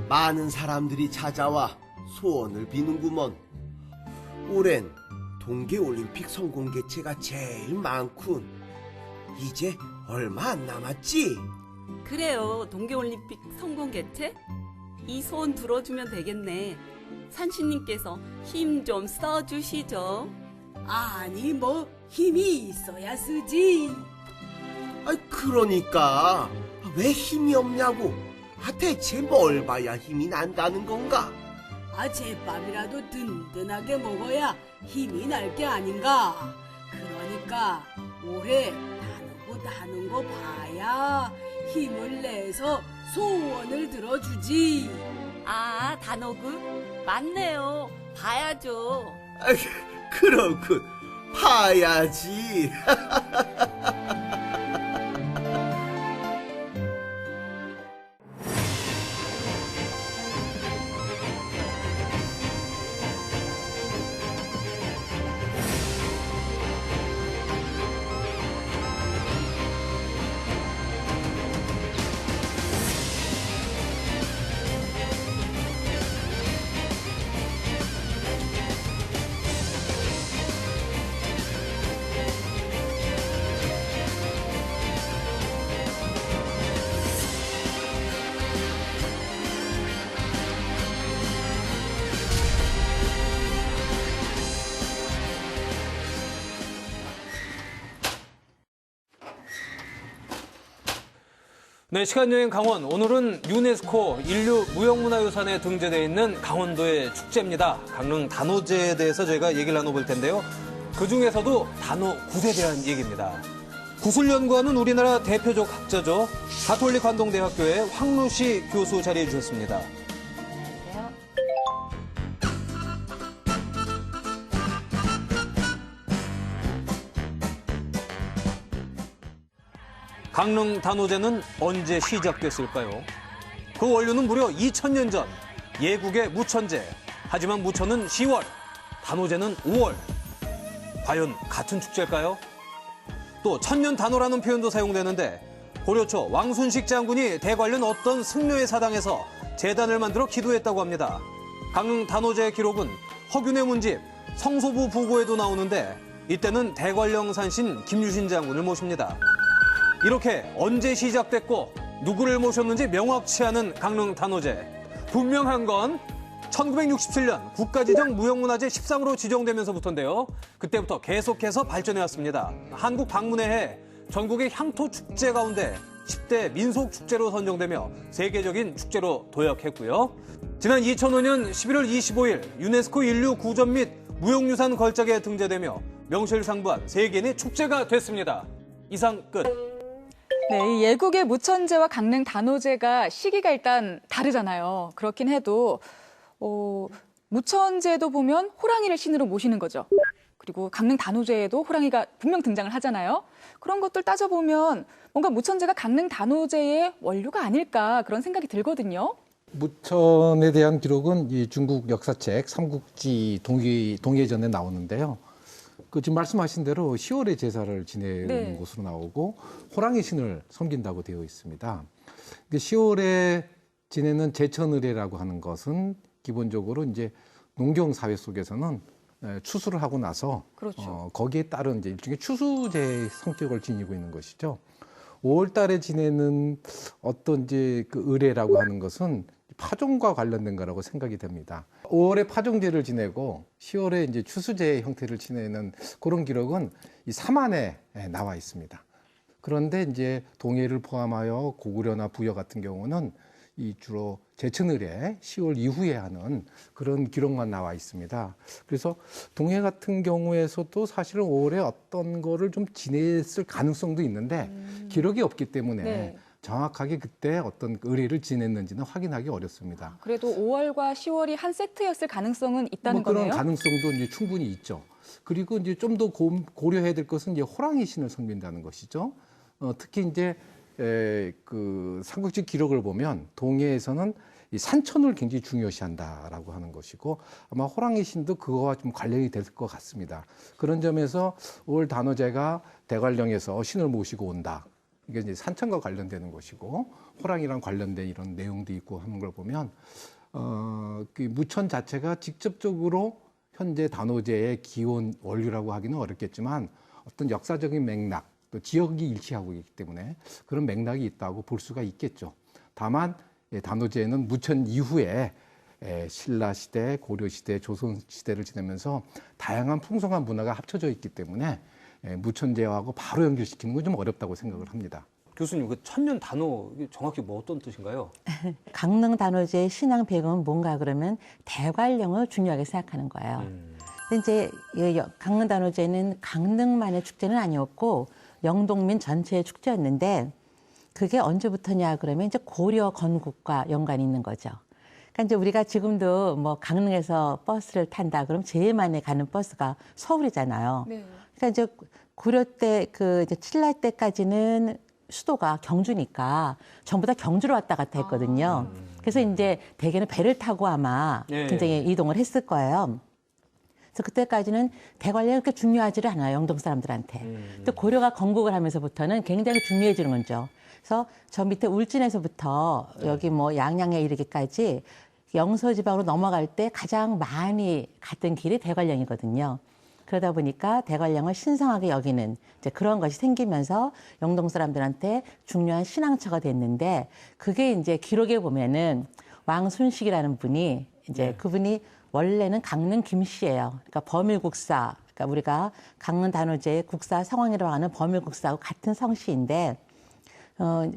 많은 사람들이 찾아와 소원을 비는구먼. 올해는 동계올림픽 성공 개체가 제일 많군. 이제 얼마 안 남았지? 그래요, 동계올림픽 성공 개최? 이 소원 들어주면 되겠네. 산신님께서 힘 좀 써주시죠. 아니 뭐 힘이 있어야 쓰지. 그러니까 왜 힘이 없냐고. 대체 뭘 봐야 힘이 난다는 건가? 제밥이라도 든든하게 먹어야 힘이 날 게 아닌가. 그러니까 올해 다는 거 봐야 힘을 내서 소원을 들어주지. 아, 단호구? 맞네요. 봐야죠. 그렇군. 봐야지. 네, 시간여행 강원. 오늘은 유네스코 인류 무형문화유산에 등재되어 있는 강원도의 축제입니다. 강릉 단오제에 대해서 저희가 얘기를 나눠볼 텐데요. 그중에서도 단오굿에 대한 얘기입니다. 굿을 연구하는 우리나라 대표적 학자죠. 가톨릭 관동대학교의 황루시 교수 자리해 주셨습니다. 강릉 단오제는 언제 시작됐을까요? 그 원료는 무려 2000년 전 예국의 무천제. 하지만 무천은 10월, 단오제는 5월. 과연 같은 축제일까요? 또 천년 단오라는 표현도 사용되는데 고려 초 왕순식 장군이 대관련 어떤 승려의 사당에서 제단을 만들어 기도했다고 합니다. 강릉 단오제의 기록은 허균의 문집 성소부 부고에도 나오는데 이때는 대관령 산신 김유신 장군을 모십니다. 이렇게 언제 시작됐고 누구를 모셨는지 명확치 않은 강릉 단오제. 분명한 건 1967년 국가지정 무형문화재 13으로 지정되면서부터인데요. 그때부터 계속해서 발전해왔습니다. 한국 방문의 전국의 향토 축제 가운데 10대 민속 축제로 선정되며 세계적인 축제로 도약했고요. 지난 2005년 11월 25일 유네스코 인류 구전 및 무형유산 걸작에 등재되며 명실상부한 세계인의 축제가 됐습니다. 이상 끝. 네, 이 예국의 무천제와 강릉 단오제가 시기가 일단 다르잖아요. 그렇긴 해도 무천제도 보면 호랑이를 신으로 모시는 거죠. 그리고 강릉 단오제에도 호랑이가 분명 등장을 하잖아요. 그런 것들 따져보면 뭔가 무천제가 강릉 단오제의 원료가 아닐까 그런 생각이 들거든요. 무천에 대한 기록은 이 중국 역사책 삼국지 동해전에 나오는데요. 지금 말씀하신 대로 10월에 제사를 지내는 곳으로 나오고 호랑이 신을 섬긴다고 되어 있습니다. 10월에 지내는 제천의례라고 하는 것은 기본적으로 이제 농경 사회 속에서는 추수를 하고 나서 그렇죠. 거기에 따른 이제 일종의 추수제의 성격을 지니고 있는 것이죠. 5월 달에 지내는 어떤 이제 그 의례라고 하는 것은 파종과 관련된 거라고 생각이 됩니다. 5월에 파종제를 지내고 10월에 이제 추수제의 형태를 지내는 그런 기록은 이 삼안에 나와 있습니다. 그런데 이제 동해를 포함하여 고구려나 부여 같은 경우는 이 주로 제천의례 10월 이후에 하는 그런 기록만 나와 있습니다. 그래서 동해 같은 경우에서도 사실은 5월에 어떤 거를 좀 지냈을 가능성도 있는데 기록이 없기 때문에 정확하게 그때 어떤 의례를 지냈는지는 확인하기 어렵습니다. 그래도 5월과 10월이 한 세트였을 가능성은 있다는 그런 거네요. 가능성도 이제 충분히 있죠. 그리고 이제 좀 더 고려해야 될 것은 이제 호랑이 신을 섬긴다는 것이죠. 특히 이제 그 삼국지 기록을 보면 동해에서는 이 산천을 굉장히 중요시한다라고 하는 것이고 아마 호랑이 신도 그거와 좀 관련이 될 것 같습니다. 그런 점에서 5월 단오제가 대관령에서 신을 모시고 온다. 이게 이제 산천과 관련되는 것이고 호랑이랑 관련된 이런 내용도 있고 하는 걸 보면 그 무천 자체가 직접적으로 현재 단오제의 기원 원류라고 하기는 어렵겠지만 어떤 역사적인 맥락 또 지역이 일치하고 있기 때문에 그런 맥락이 있다고 볼 수가 있겠죠. 다만 단오제는 무천 이후에 신라 시대, 고려 시대, 조선 시대를 지내면서 다양한 풍성한 문화가 합쳐져 있기 때문에 무천제하고 바로 연결시키는 건 좀 어렵다고 생각을 합니다. 교수님, 그 천년 단오 이게 정확히 뭐 어떤 뜻인가요? 강릉 단오제의 신앙 배경은 뭔가 그러면 대관령을 중요하게 생각하는 거예요. 근데 이제 강릉 단오제는 강릉만의 축제는 아니었고 영동민 전체의 축제였는데 그게 언제부터냐 그러면 이제 고려 건국과 연관이 있는 거죠. 그러니까 이제 우리가 지금도 뭐 강릉에서 버스를 탄다 그러면 제일 많이 가는 버스가 서울이잖아요. 네. 그러니까 이제 고려 때 그 이제 신라 때까지는 수도가 경주니까 전부 다 경주로 왔다 갔다 했거든요. 그래서 이제 대개는 배를 타고 아마 굉장히 이동을 했을 거예요. 그래서 그때까지는 대관령이 그렇게 중요하지를 않아요, 영동 사람들한테. 또 고려가 건국을 하면서부터는 굉장히 중요해지는 거죠. 그래서 저 밑에 울진에서부터 여기 뭐 양양에 이르기까지 영서지방으로 넘어갈 때 가장 많이 갔던 길이 대관령이거든요. 그러다 보니까 대관령을 신성하게 여기는 이제 그런 것이 생기면서 영동 사람들한테 중요한 신앙처가 됐는데 그게 이제 기록에 보면은 왕순식이라는 분이 이제 그분이 원래는 강릉 김씨예요. 그러니까 범일국사, 그러니까 우리가 강릉 단오제의 국사 성왕이라고 하는 범일국사하고 같은 성씨인데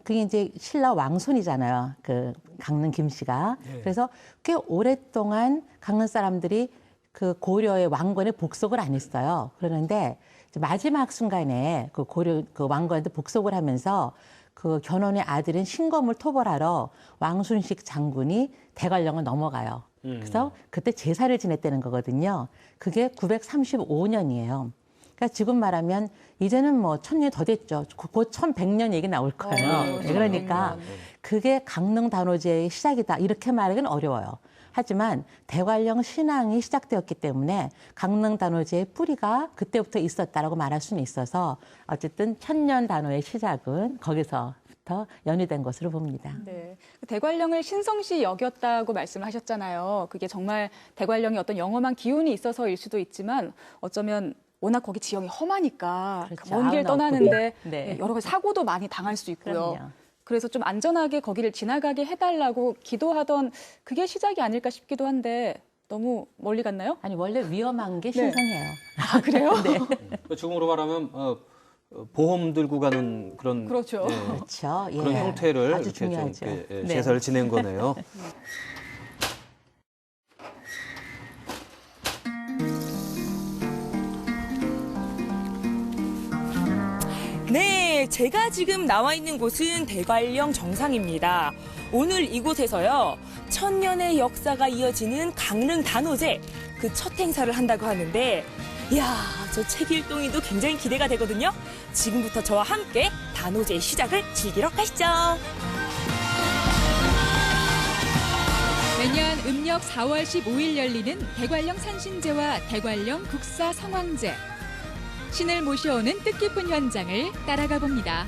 그게 이제 신라 왕손이잖아요. 그 강릉 김씨가. 그래서 꽤 오랫동안 강릉 사람들이 그 고려의 왕건에 복속을 안 했어요. 그러는데 마지막 순간에 그 고려 그 왕건한테 복속을 하면서 그 견훤의 아들인 신검을 토벌하러 왕순식 장군이 대관령을 넘어가요. 그래서 그때 제사를 지냈다는 거거든요. 그게 935년이에요. 그러니까 지금 말하면 이제는 뭐 1000년이 더 됐죠. 곧 1100년 얘기 나올 거예요. 그러니까 그게 강릉 단오제의 시작이다. 이렇게 말하기는 어려워요. 하지만 대관령 신앙이 시작되었기 때문에 강릉 단오제의 뿌리가 그때부터 있었다라고 말할 수는 있어서 어쨌든 천년 단오의 시작은 거기서부터 연유된 것으로 봅니다. 네. 대관령을 신성시 여겼다고 말씀을 하셨잖아요. 그게 정말 대관령이 어떤 영험한 기운이 있어서일 수도 있지만 어쩌면 워낙 거기 지형이 험하니까 그렇죠. 먼 길 아흔아홉 떠나는데 곳. 네. 여러 가지 사고도 많이 당할 수 있고요. 그럼요. 그래서 좀 안전하게 거기를 지나가게 해달라고 기도하던 그게 시작이 아닐까 싶기도 한데 너무 멀리 갔나요? 아니 원래 위험한 게 신성해요. 아, 그래요? 네. 지금으로 말하면 보험 들고 가는 그런 그렇죠. 그렇죠. 예. 그런 형태를 아주 이렇게 좀 중요하죠. 이렇게, 네. 제사를 지낸 거네요. 네, 제가 지금 나와 있는 곳은 대관령 정상입니다. 오늘 이곳에서요, 1000년의 역사가 이어지는 강릉 단오제 그 첫 행사를 한다고 하는데, 이야, 저 책일동이도 굉장히 기대가 되거든요. 지금부터 저와 함께 단오제의 시작을 즐기러 가시죠. 매년 음력 4월 15일 열리는 대관령 산신제와 대관령 국사 성왕제. 신을 모셔오는 뜻깊은 현장을 따라가 봅니다.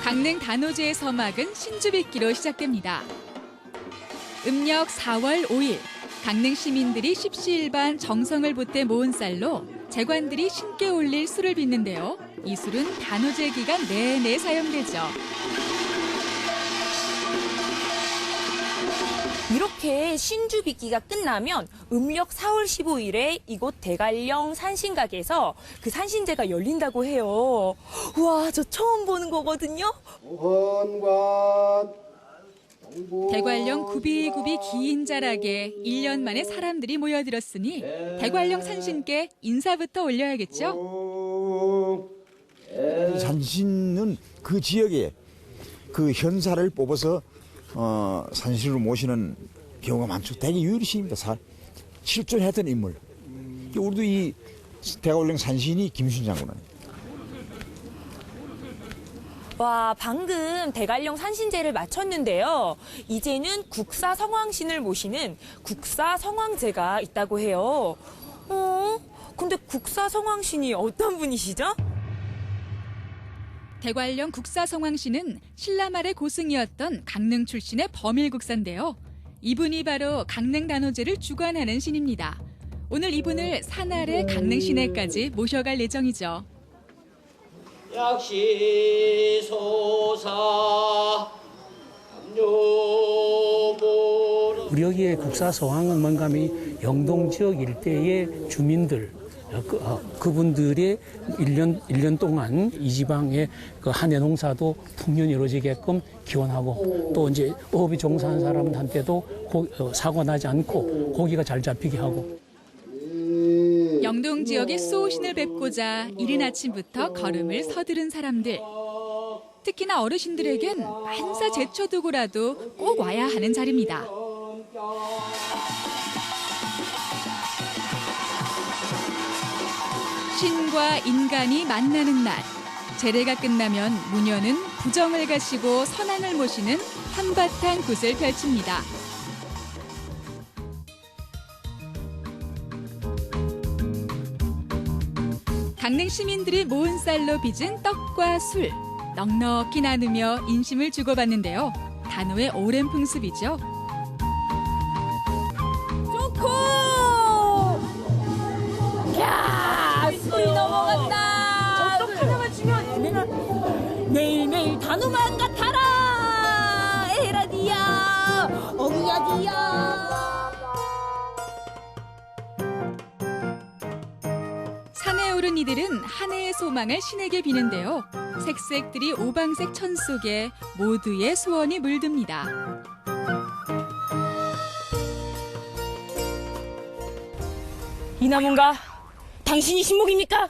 강릉 단오제의 서막은 신주빗기로 시작됩니다. 음력 4월 5일 강릉 시민들이 십시일반 정성을 보태 모은 쌀로 제관들이 신께 올릴 술을 빚는데요. 이 술은 단오제 기간 내내 사용되죠. 이렇게 신주 빚기가 끝나면 음력 4월 15일에 이곳 대관령 산신각에서 그 산신제가 열린다고 해요. 우와, 저 처음 보는 거거든요. 대관령 굽이굽이 긴 자락에 1년 만에 사람들이 모여들었으니 대관령 산신께 인사부터 올려야겠죠? 산신은 그 지역에 그 현사를 뽑아서 산신으로 모시는 경우가 많죠. 되게 유일시입니다. 실존했던 인물. 우리도 이 대관령 산신이 김순 장군 아닙니까? 와, 방금 대관령 산신제를 마쳤는데요. 이제는 국사 성왕신을 모시는 국사 성왕제가 있다고 해요. 근데 국사성왕신이 어떤 분이시죠? 대관령 국사성왕신은 신라말의 고승이었던 강릉 출신의 범일국사인데요. 이분이 바로 강릉 단오제를 주관하는 신입니다. 오늘 이분을 산아래 강릉 시내까지 모셔갈 예정이죠. 약시소사 우리 여기에 국사성왕은 뭔가 영동 지역 일대의 주민들, 그분들의 1년 동안 이 지방의 그 한해 농사도 풍년이 이루어지게끔 기원하고 또 이제 어업이 종사하는 사람한테도 사고 나지 않고 고기가 잘 잡히게 하고. 영동 지역의 수호신을 뵙고자 이른 아침부터 걸음을 서두른 사람들. 특히나 어르신들에겐 만사 제쳐두고라도 꼭 와야 하는 자리입니다. 신과 인간이 만나는 날. 제례가 끝나면 무녀는 부정을 가시고 선안을 모시는 한바탕 굿을 펼칩니다. 강릉 시민들이 모은 쌀로 빚은 떡과 술. 넉넉히 나누며 인심을 주고받는데요. 단오의 오랜 풍습이죠. 좋고! 야, 술이 넘어간다. 떡 하나만 주면 내가 매일매일 단오만 같아라. 에라디야, 어미야디야. 산에 오른 이들은 한 해의 소망을 신에게 비는데요. 색색들이 오방색 천 속에 모두의 소원이 물듭니다. 이 나무인가? 당신이 신목입니까?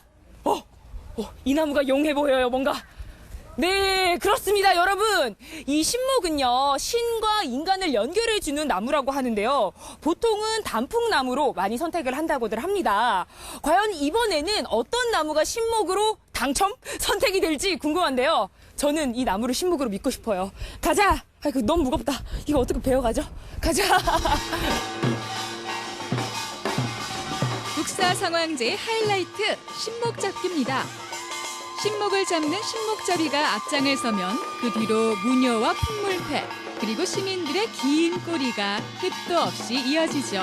이 나무가 용해 보여요, 뭔가. 네, 그렇습니다, 여러분. 이 신목은요, 신과 인간을 연결해주는 나무라고 하는데요. 보통은 단풍나무로 많이 선택을 한다고들 합니다. 과연 이번에는 어떤 나무가 신목으로 선택이 될지 궁금한데요. 저는 이 나무를 신목으로 믿고 싶어요. 가자! 아이고, 너무 무겁다. 이거 어떻게 베어가죠? 가자! 국사성왕제의 하이라이트, 신목잡기입니다. 신목을 잡는 신목잡이가 앞장을 서면 그 뒤로 무녀와 풍물패, 그리고 시민들의 긴 꼬리가 끝도 없이 이어지죠.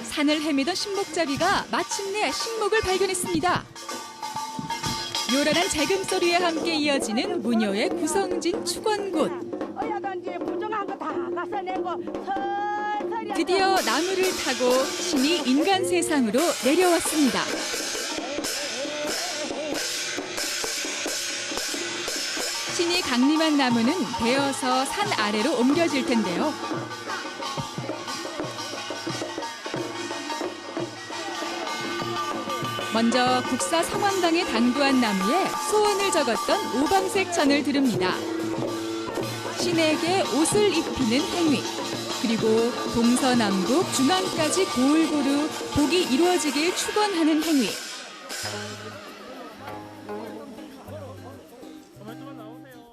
산을 헤매던 신목잡이가 마침내 신목을 발견했습니다. 요란한 재금소리와 함께 이어지는 무녀의 구성진 축원굿. 드디어 나무를 타고 신이 인간 세상으로 내려왔습니다. 신이 강림한 나무는 베어서 산 아래로 옮겨질 텐데요. 먼저 국사성왕당에 당도한 나무에 소원을 적었던 오방색 천을 두릅니다. 신에게 옷을 입히는 행위, 그리고 동서남북 중앙까지 골고루 복이 이루어지길 축원하는 행위.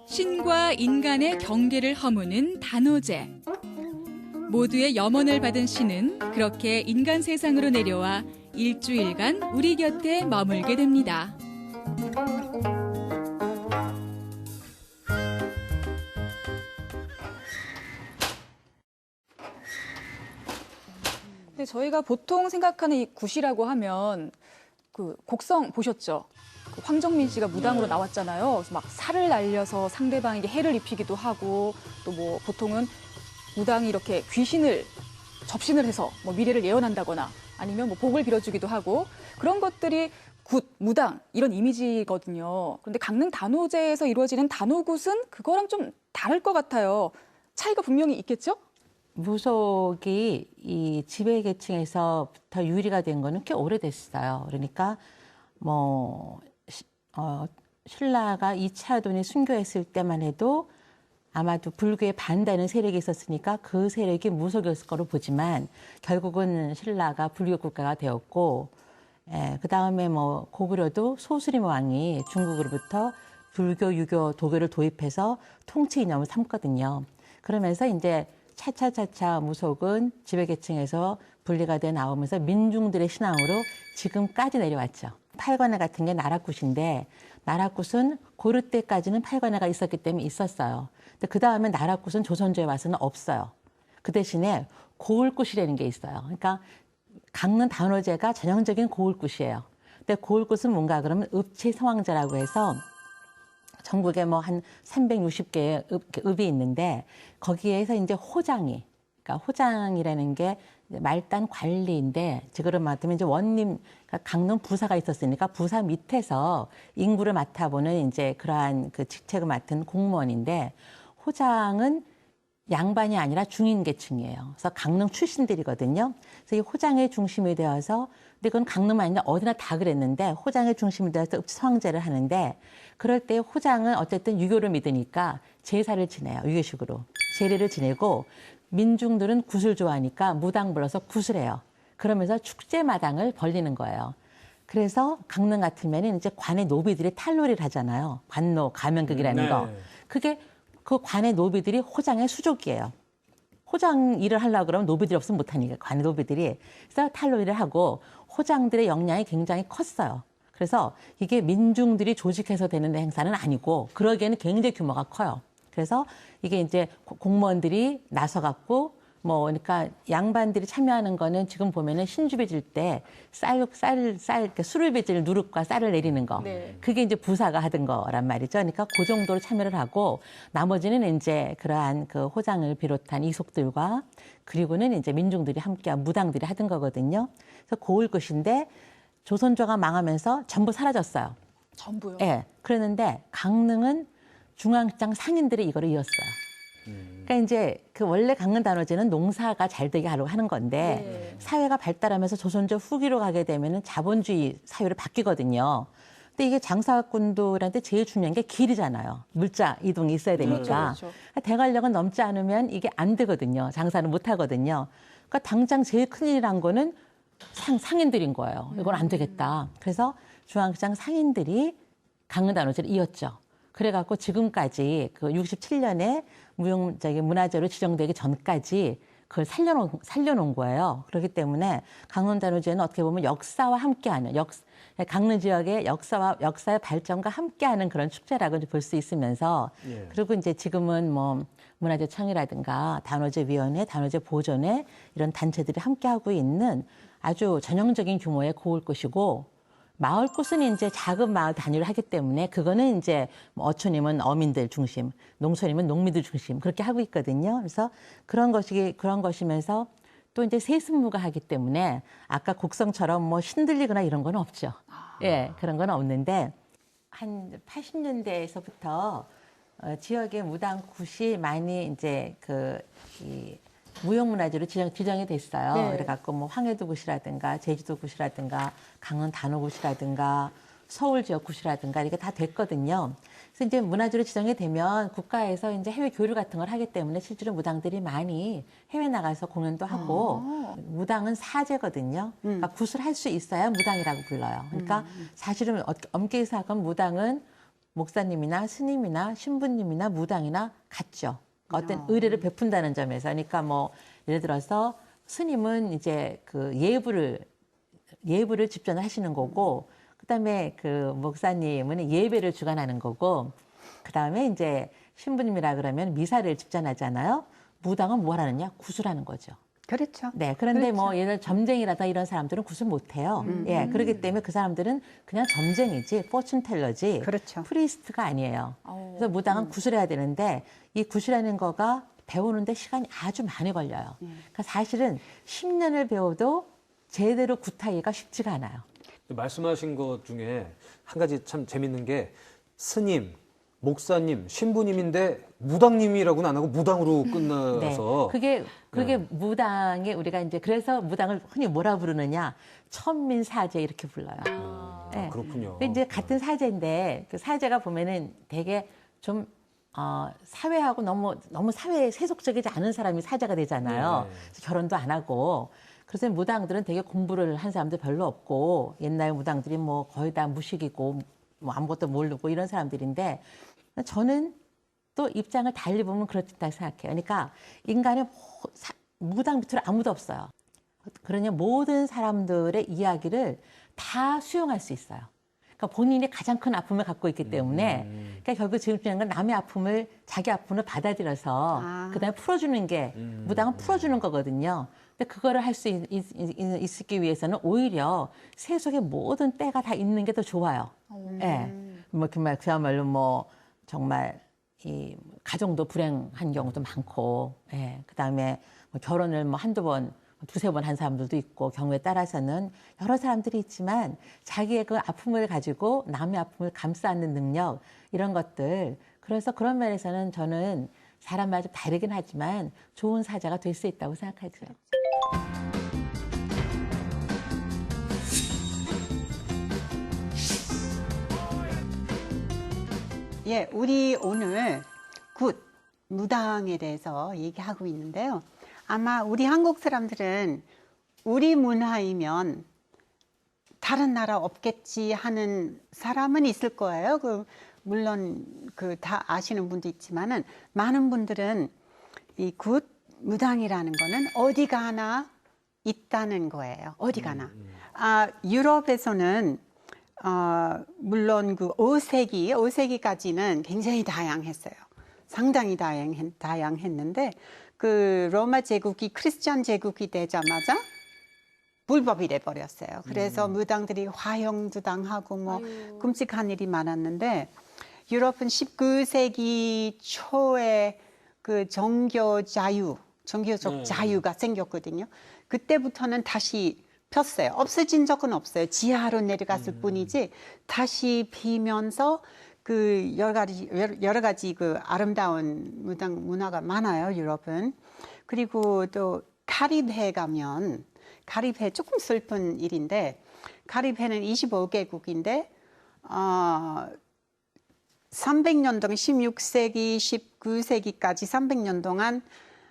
신과 인간의 경계를 허무는 단오제. 모두의 염원을 받은 신은 그렇게 인간 세상으로 내려와 일주일간 우리 곁에 머물게 됩니다. 근데 저희가 보통 생각하는 이 굿이라고 하면 그 곡성 보셨죠? 그 황정민 씨가 무당으로 나왔잖아요. 그래서 막 살을 날려서 상대방에게 해를 입히기도 하고 또 뭐 보통은 무당이 이렇게 귀신을 접신을 해서 뭐 미래를 예언한다거나 아니면 뭐 복을 빌어주기도 하고 그런 것들이 굿, 무당 이런 이미지거든요. 그런데 강릉 단오제에서 이루어지는 단오굿은 그거랑 좀 다를 것 같아요. 차이가 분명히 있겠죠? 무속이 이 지배계층에서부터 유리가 된 거는 꽤 오래됐어요. 그러니까 신라가 2차 돈이 순교했을 때만 해도 아마도 불교에 반대하는 세력이 있었으니까 그 세력이 무속이었을 거로 보지만 결국은 신라가 불교 국가가 되었고, 그 다음에 고구려도 소수림 왕이 중국으로부터 불교, 유교, 도교를 도입해서 통치 이념을 삼거든요. 그러면서 이제 차차차차 무속은 지배계층에서 분리가 돼 나오면서 민중들의 신앙으로 지금까지 내려왔죠. 팔관에 같은 게 나락굿인데 나락굿은 고려 때까지는 팔관에가 있었기 때문에 있었어요. 근데 그 다음에 나락굿은 조선조에 와서는 없어요. 그 대신에 고을굿이라는 게 있어요. 그러니까 강릉 단오제가 전형적인 고을굿이에요. 근데 고을굿은 뭔가 그러면 읍치성왕제라고 해서 전국에 뭐 한 360개의 읍이 있는데 거기에서 이제 호장이, 그러니까 호장이라는 게 말단 관리인데 지금으로 말하면 이제 원림, 그러니까 강릉 부사가 있었으니까 부사 밑에서 인구를 맡아보는 이제 그러한 그 직책을 맡은 공무원인데 호장은 양반이 아니라 중인계층이에요. 그래서 강릉 출신들이거든요. 그래서 이 호장의 중심이 되어서, 근데 그건 강릉만 아니라 어디나 다 그랬는데 호장의 중심이 되어서 읍성제를 하는데 그럴 때 호장은 어쨌든 유교를 믿으니까 제사를 지내요. 유교식으로. 제례를 지내고 민중들은 굿을 좋아하니까 무당 불러서 굿을 해요. 그러면서 축제마당을 벌리는 거예요. 그래서 강릉 같으면 이제 관의 노비들이 탈놀이를 하잖아요. 관노, 가면극이라는 거. 그게 그 관의 노비들이 호장의 수족이에요. 호장 일을 하려고 그러면 노비들이 없으면 못하니까 관의 노비들이. 그래서 탈놀이를 하고 호장들의 역량이 굉장히 컸어요. 그래서 이게 민중들이 조직해서 되는 행사는 아니고 그러기에는 굉장히 규모가 커요. 그래서 이게 이제 공무원들이 나서갖고 뭐 그러니까 양반들이 참여하는 거는 지금 보면은 신주비 질 때 술을 빚을 누룩과 쌀을 내리는 거. 네. 그게 이제 부사가 하던 거란 말이죠. 그러니까 그 정도로 참여를 하고 나머지는 이제 그러한 그 호장을 비롯한 이속들과 그리고는 이제 민중들이 함께한 무당들이 하던 거거든요. 그래서 고을굿인데 조선조가 망하면서 전부 사라졌어요. 전부요? 예. 그랬는데 강릉은 중앙시장 상인들이 이거를 이었어요. 그러니까 이제 그 원래 강릉 단오제는 농사가 잘 되게 하려고 하는 건데 사회가 발달하면서 조선조 후기로 가게 되면은 자본주의 사회로 바뀌거든요. 근데 이게 장사꾼들한테 제일 중요한 게 길이잖아요. 물자 이동이 있어야 되니까. 그렇죠. 대관령은 넘지 않으면 이게 안 되거든요. 장사는 못 하거든요. 그러니까 당장 제일 큰일이란 거는 상인들인 거예요. 이건 안 되겠다. 그래서 중앙시장 상인들이 강릉 단오제를 이었죠. 그래갖고 지금까지 그 67년에 문화재로 지정되기 전까지 그걸 살려놓은 거예요. 그렇기 때문에 강릉 단오제는 어떻게 보면 역사와 함께하는 강릉 지역의 역사의 발전과 함께하는 그런 축제라고 볼 수 있으면서 그리고 이제 지금은 뭐 문화재청이라든가 단오제위원회, 단오제보존회 이런 단체들이 함께하고 있는 아주 전형적인 규모의 고을꽃이고 마을꽃은 이제 작은 마을 단위로 하기 때문에 그거는 이제 어촌이면 어민들 중심, 농촌이면 농민들 중심 그렇게 하고 있거든요. 그래서 그런 것이면서 또 이제 세습무가 하기 때문에 아까 곡성처럼 뭐 신들리거나 이런 건 없죠. 예, 그런 건 없는데 한 80년대에서부터 지역의 무당굿이 많이 이제 이 무형문화재로 지정이 됐어요. 네. 그래갖고 뭐 황해도굿이라든가 제주도굿이라든가 강원 단오굿이라든가 서울 지역굿이라든가 이게 다 됐거든요. 그래서 이제 문화재로 지정이 되면 국가에서 이제 해외 교류 같은 걸 하기 때문에 실제로 무당들이 많이 해외 나가서 공연도 하고 무당은 사제거든요. 그러니까 굿을 할 수 있어야 무당이라고 불러요. 그러니까 사실은 엄격히 생각하면 무당은 목사님이나 스님이나 신부님이나 무당이나 같죠. 어떤 의례를 베푼다는 점에서. 그러니까 뭐 예를 들어서 스님은 이제 그 예부를 집전을 하시는 거고 그다음에 그 목사님은 예배를 주관하는 거고 그다음에 이제 신부님이라 그러면 미사를 집전하잖아요. 무당은 뭘 하느냐? 굿을 하는 거죠. 그렇죠. 네. 그런데 그렇죠. 뭐 예를 들어 점쟁이라든가 이런 사람들은 굿을 못 해요. 예. 그렇기 때문에 그 사람들은 그냥 점쟁이지, 포춘텔러지, 그렇죠. 프리스트가 아니에요. 그래서 무당은 굿을 해야 되는데 이 굿이라는 거가 배우는데 시간이 아주 많이 걸려요. 그러니까 사실은 10년을 배워도 제대로 굿하기가 쉽지가 않아요. 말씀하신 것 중에 한 가지 참 재밌는 게 스님, 목사님, 신부님인데 무당님이라고는 안 하고 무당으로 끝나서 네. 그게 무당에 우리가 이제 그래서 무당을 흔히 뭐라 부르느냐 천민사제 이렇게 불러요. 네. 그렇군요. 근데 이제 같은 사제인데 그 사제가 보면은 되게 좀 사회하고 너무 사회에 세속적이지 않은 사람이 사제가 되잖아요. 그래서 결혼도 안 하고. 그래서 무당들은 되게 공부를 한 사람들 별로 없고 옛날 무당들이 뭐 거의 다 무식이고 뭐 아무것도 모르고 이런 사람들인데 저는 또 입장을 달리 보면 그렇다고 생각해요. 그러니까 인간의 무당 밑으로 아무도 없어요. 그러니 모든 사람들의 이야기를 다 수용할 수 있어요. 그러니까 본인이 가장 큰 아픔을 갖고 있기 때문에 그러니까 결국 지금 중요한 건 남의 아픔을 자기 아픔을 받아들여서 그다음에 풀어주는 게 무당은 풀어주는 거거든요. 근데 그거를 할 수 있기 위해서는 오히려 세속의 모든 때가 다 있는 게 더 좋아요. 예. 뭐 정말 그야말로 뭐 정말 이 가정도 불행한 경우도 많고, 예. 그다음에 뭐 결혼을 뭐 한두 번, 두세 번 한 사람들도 있고 경우에 따라서는 여러 사람들이 있지만 자기의 그 아픔을 가지고 남의 아픔을 감싸 안는 능력 이런 것들 그래서 그런 면에서는 저는 사람마다 좀 다르긴 하지만 좋은 사자가 될 수 있다고 생각하죠. 예, 우리 오늘 굿 무당에 대해서 얘기하고 있는데요. 아마 우리 한국 사람들은 우리 문화이면 다른 나라 없겠지 하는 사람은 있을 거예요. 물론 다 아시는 분도 있지만은 많은 분들은 이 굿 무당이라는 거는 어디 가나 있다는 거예요. 어디 가나. 유럽에서는 물론 그 5세기까지는 굉장히 다양했어요. 상당히 다양했는데 그 로마 제국이 크리스천 제국이 되자마자 불법이 돼 버렸어요. 그래서 무당들이 화형도 당하고 뭐 끔찍한 일이 많았는데 유럽은 19세기 초에 그 종교적 자유가 생겼거든요. 그때부터는 다시 폈어요. 없어진 적은 없어요. 지하로 내려갔을 뿐이지 다시 피면서 그 여러 가지 그 아름다운 무당 문화가 많아요. 유럽은. 그리고 또 카리브해 가면 카리브해 조금 슬픈 일인데 카리브해는 25개국인데 300년 동안 16세기, 19세기까지 300년 동안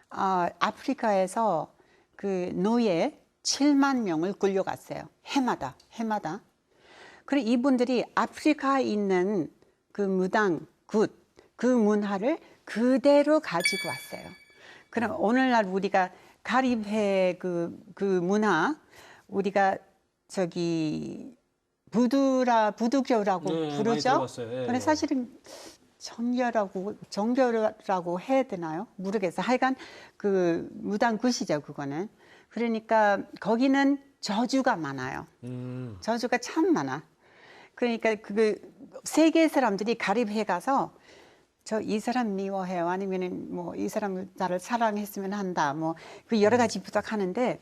아프리카에서 그 노예 7만 명을 끌려갔어요. 해마다. 그리고 이분들이 아프리카에 있는 그 무당, 그 문화를 그대로 가지고 왔어요. 그럼 오늘날 우리가 카리브해 그 문화, 우리가 부두교라고 부르죠. 근데 사실은 정교라고 해야 되나요? 모르겠어요. 하여간 그 무당 굿이죠, 그거는. 그러니까 거기는 저주가 많아요. 저주가 참 많아. 그러니까 세계 사람들이 카리브해 가서 이 사람 미워해요. 아니면은 뭐 이 사람 나를 사랑했으면 한다. 뭐 그 여러 가지 부탁하는데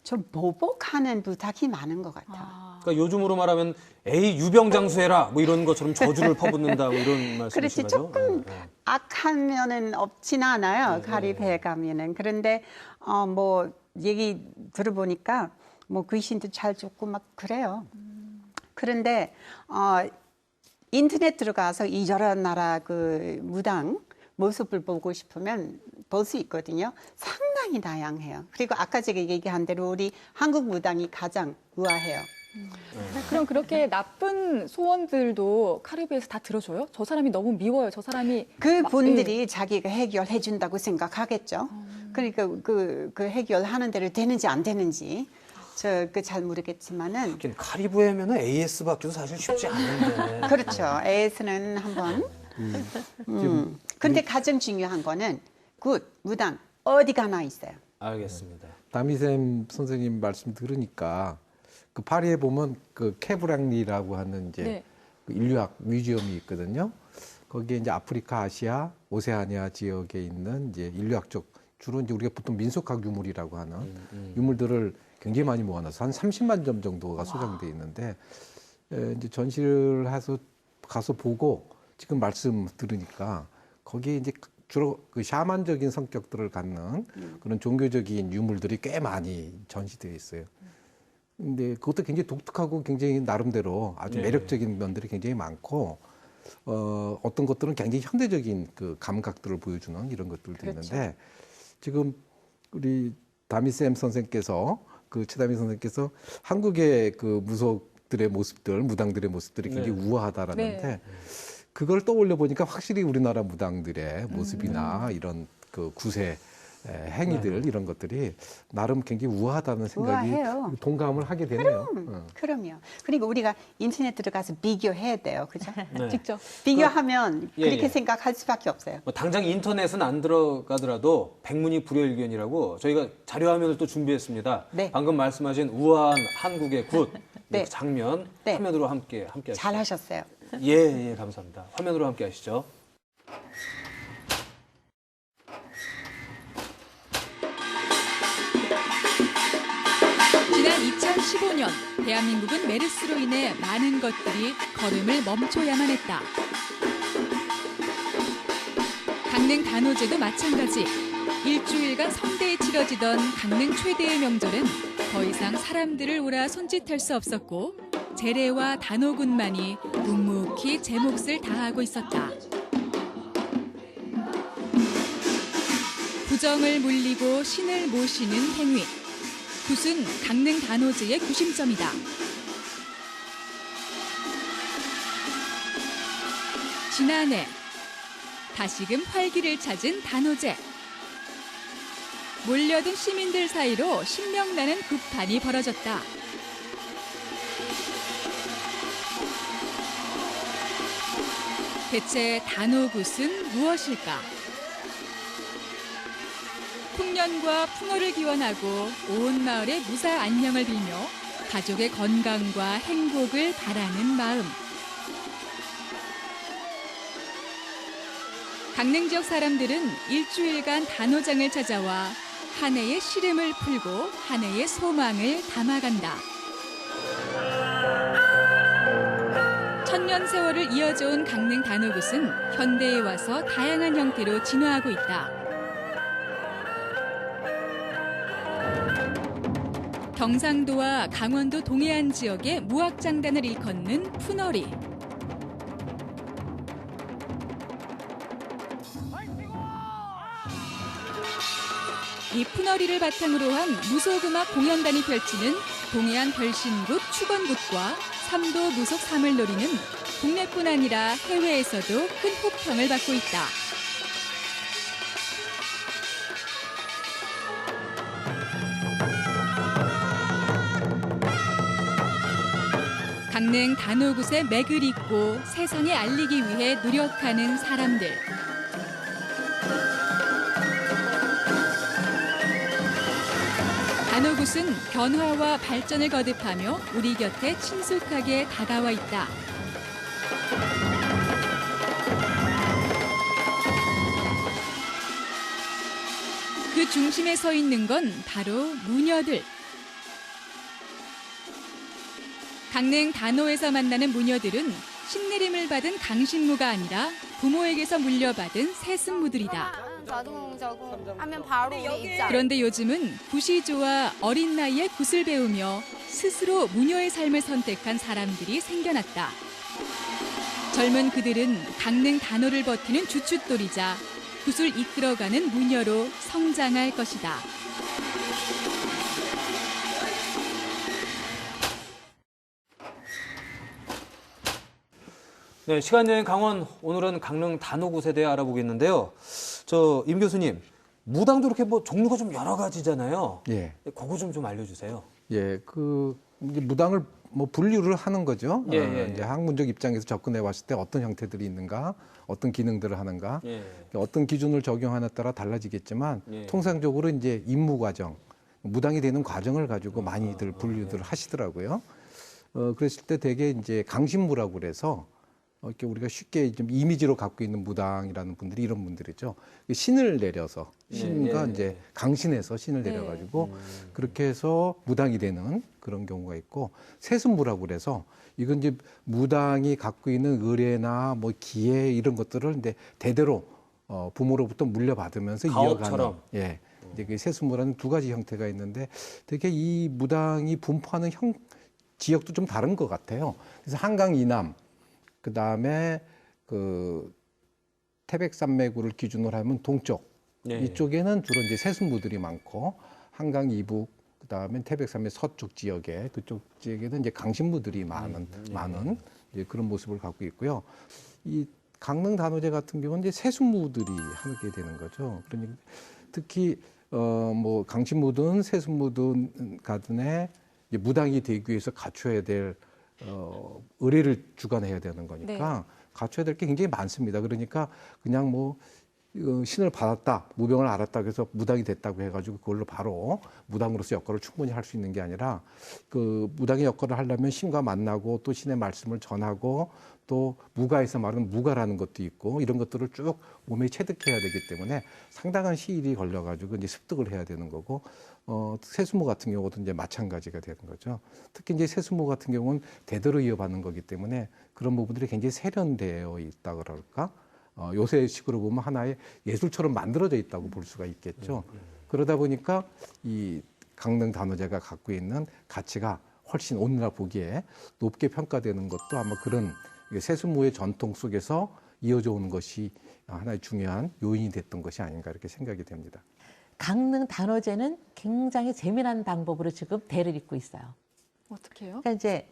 좀 보복하는 부탁이 많은 것 같아요. 그러니까 요즘으로 말하면 에이 유병장수해라 뭐 이런 것처럼 저주를 퍼붓는다 뭐 이런 말씀이시죠? 그렇지. 조금 악한 면은 없진 않아요. 카리브해 가면은. 그런데 뭐 얘기 들어보니까 뭐 귀신도 잘 쫓고 막 그래요. 그런데 인터넷 들어가서 이 여러 나라 그 무당 모습을 보고 싶으면 볼 수 있거든요. 상당히 다양해요. 그리고 아까 제가 얘기한 대로 우리 한국 무당이 가장 우아해요. 그럼 그렇게 나쁜 소원들도 카리브해에서 다 들어줘요? 저 사람이 너무 미워요. 저 사람이 그분들이 자기가 해결해 준다고 생각하겠죠. 그러니까 그 해결하는 대로 되는지 안 되는지 잘 모르겠지만은. 카리브해면은 AS 받기도 사실 쉽지 않은데. 그렇죠. AS는 한번. 근데 가장 중요한 거는 굿 무당 어디 가나 있어요. 알겠습니다. 다미쌤 선생님 말씀 들으니까 그 파리에 보면 그 케브랑리라고 하는 이제 그 인류학 뮤지엄이 있거든요. 거기에 이제 아프리카, 아시아, 오세아니아 지역에 있는 이제 인류학적 주로 이제 우리가 보통 민속학 유물이라고 하는 유물들을 굉장히 많이 모아놔서 한 30만 점 정도가 소장돼 있는데 이제 전시를 해서 가서 보고 지금 말씀 들으니까 거기에 이제 주로 그 샤만적인 성격들을 갖는 그런 종교적인 유물들이 꽤 많이 전시되어 있어요. 근데 그것도 굉장히 독특하고 굉장히 나름대로 아주 매력적인 면들이 굉장히 많고 어떤 것들은 굉장히 현대적인 그 감각들을 보여주는 이런 것들도 있는데 지금 우리 다미쌤 선생께서 최다미 선생께서 한국의 그 무속들의 모습들, 무당들의 모습들이 굉장히 우아하다라는데 그걸 떠올려 보니까 확실히 우리나라 무당들의 모습이나 이런 그 구세 행위들 이런 것들이 나름 굉장히 우아하다는 생각이 우아해요. 동감을 하게 되네요. 그럼요. 그리고 우리가 인터넷 들어가서 비교해야 돼요. 그죠? 네. 직접. 비교하면 예, 그렇게 예. 생각할 수밖에 없어요. 뭐 당장 인터넷은 안 들어가더라도 백문이 불여일견이라고 저희가 자료 화면을 또 준비했습니다. 네. 방금 말씀하신 우아한 한국의 굿 네. 그 장면 네. 화면으로 함께 하시죠. 잘 하셨어요. 예, 감사합니다. 화면으로 함께 하시죠. 지난 2015년 대한민국은 메르스로 인해 많은 것들이 걸음을 멈춰야만 했다. 강릉 단오제도 마찬가지. 일주일간 성대에 치러지던 강릉 최대의 명절은 더 이상 사람들을 오라 손짓할 수 없었고 제례와 단오군만이 묵묵히 제 몫을 다하고 있었다. 부정을 물리고 신을 모시는 행위. 굿은 강릉 단오제의 구심점이다. 지난해 다시금 활기를 찾은 단오제. 몰려든 시민들 사이로 신명나는 굿판이 벌어졌다. 대체 단오굿은 무엇일까? 풍년과 풍어를 기원하고 온 마을의 무사 안녕을 빌며 가족의 건강과 행복을 바라는 마음. 강릉 지역 사람들은 일주일간 단오장을 찾아와 한 해의 시름을 풀고 한 해의 소망을 담아간다. 천년 세월을 이어져온 강릉 단오굿은 현대에 와서 다양한 형태로 진화하고 있다. 경상도와 강원도 동해안 지역의 무학장단을 일컫는 푸너리. 이 푸너리를 바탕으로 한 무속음악 공연단이 펼치는 동해안 별신굿 축원굿과 삼도 무속 사물놀이는 국내뿐 아니라 해외에서도 큰 호평을 받고 있다. 강릉 단오굿의 맥을 잇고 세상에 알리기 위해 노력하는 사람들. 단오굿은 변화와 발전을 거듭하며 우리 곁에 친숙하게 다가와 있다. 그 중심에 서 있는 건 바로 무녀들. 강릉 단오에서 만나는 무녀들은 신내림을 받은 강신무가 아니라 부모에게서 물려받은 세습무들이다. 하면 바로 우리 입장. 그런데 요즘은 굿이 좋아 어린 나이에 굿을 배우며 스스로 무녀의 삶을 선택한 사람들이 생겨났다. 젊은 그들은 강릉 단오를 버티는 주춧돌이자 굿을 이끌어가는 무녀로 성장할 것이다. 네, 시간여행 강원 오늘은 강릉 단오굿에 대해 알아보겠는데요. 저 임 교수님, 무당도 이렇게 뭐 종류가 좀 여러 가지잖아요. 예. 그거 좀 알려주세요. 예, 그 이제 무당을 뭐 분류를 하는 거죠. 예, 예, 이제 예. 학문적 입장에서 접근해 봤을 때 어떤 형태들이 있는가, 어떤 기능들을 하는가, 예. 어떤 기준을 적용하느냐에 따라 달라지겠지만 예. 통상적으로 이제 임무 과정, 무당이 되는 과정을 가지고 많이들 분류들을 하시더라고요. 그랬을 때 되게 이제 강신무라고 그래서 이렇게 우리가 쉽게 좀 이미지로 갖고 있는 무당이라는 분들이 이런 분들이죠. 신을 내려서 신과 예, 예, 이제 예. 강신해서 신을 내려가지고 그렇게 해서 무당이 되는 그런 경우가 있고 세습무라고 그래서 이건 이제 무당이 갖고 있는 의례나 뭐 기회 이런 것들을 이제 대대로 부모로부터 물려받으면서 이어가는 가업처럼. 예. 이제 그 세습무라는 두 가지 형태가 있는데 되게 이 무당이 분포하는 지역도 좀 다른 것 같아요. 그래서 한강 이남 그 다음에 그 태백산맥구를 기준으로 하면 동쪽 네. 이쪽에는 주로 이제 세습무들이 많고 한강 이북 그 다음에 태백산맥 서쪽 지역에 그쪽 지역에는 이제 강신무들이 많은 이제 그런 모습을 갖고 있고요. 이 강릉 단오제 같은 경우는 이제 세순무들이 하게 되는 거죠. 그러니까 특히 뭐 강신무든 세순무든 가든에 무당이 되기 위해서 갖춰야 될 의례를 주관해야 되는 거니까 네. 갖춰야 될 게 굉장히 많습니다. 그러니까 그냥 뭐 신을 받았다, 무병을 알았다 그래서 무당이 됐다고 해가지고 그걸로 바로 무당으로서 역할을 충분히 할 수 있는 게 아니라 그 무당의 역할을 하려면 신과 만나고 또 신의 말씀을 전하고 또 무가에서 말하는 무가라는 것도 있고 이런 것들을 쭉 몸에 체득해야 되기 때문에 상당한 시일이 걸려가지고 이제 습득을 해야 되는 거고 세수무 같은 경우도 이제 마찬가지가 되는 거죠. 특히 이제 세수무 같은 경우는 대대로 이어받는 거기 때문에 그런 부분들이 굉장히 세련되어 있다 그럴까? 요새식으로 보면 하나의 예술처럼 만들어져 있다고 볼 수가 있겠죠. 그러다 보니까 이 강릉 단오제가 갖고 있는 가치가 훨씬 오늘날 보기에 높게 평가되는 것도 아마 그런 세수무의 전통 속에서 이어져 오는 것이 하나의 중요한 요인이 됐던 것이 아닌가 이렇게 생각이 됩니다. 강릉 단오제는 굉장히 재미난 방법으로 지금 대를 잇고 있어요. 어떻게 해요? 그러니까 이제